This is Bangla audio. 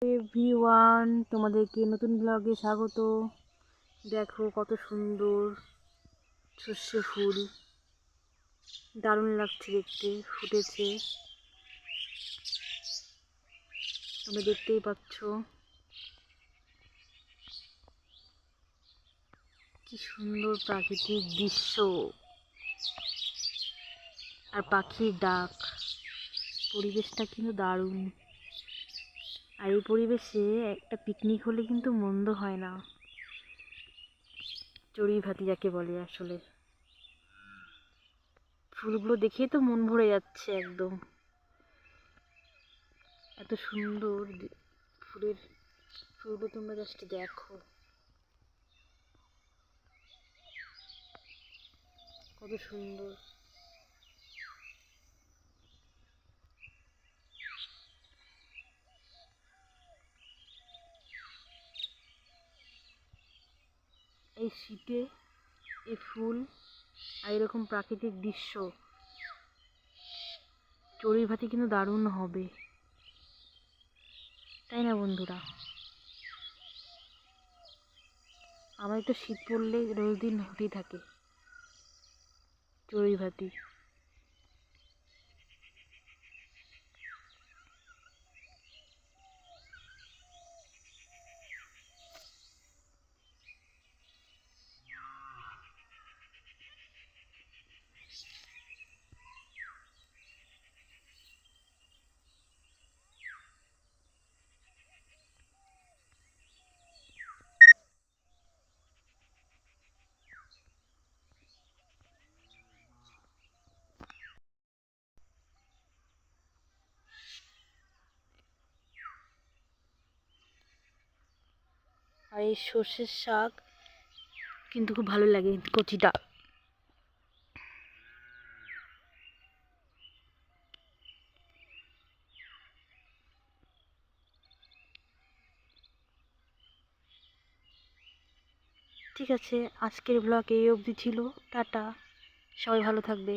এভরিওয়ান, তোমাদেরকে নতুন ব্লগে স্বাগত। দেখো কত সুন্দর সর্ষে ফুল, দারুণ লাগছে দেখতে, ফুটেছে। তোমরা দেখতেই পাচ্ছ কি সুন্দর প্রাকৃতিক দৃশ্য আর পাখির ডাক। পরিবেশটা কিন্তু দারুণ। আর এই পরিবেশে একটা পিকনিক হলে কিন্তু মন্দ হয় না। চড়ুই ভাতি যাকে বলে, আসলে ফুলগুলো দেখেই তো মন ভরে যাচ্ছে একদম। এত সুন্দর ফুলগুলো তোমরা জাস্ট দেখো, কত সুন্দর। এই শীতে এই ফুল আর এরকম প্রাকৃতিক দৃশ্য, চড়ুই ভাতি কিন্তু দারুণ হবে, তাই না বন্ধুরা? আমার তো শীত পড়লে রোজ দিন হতেই থাকে চড়ুই ভাতি। আর এই সর্ষের শাক কিন্তু খুব ভালো লাগে কচিটা। ঠিক আছে, আজকের ব্লগ এই অবধি ছিল। টাটা, সবাই ভালো থাকবে।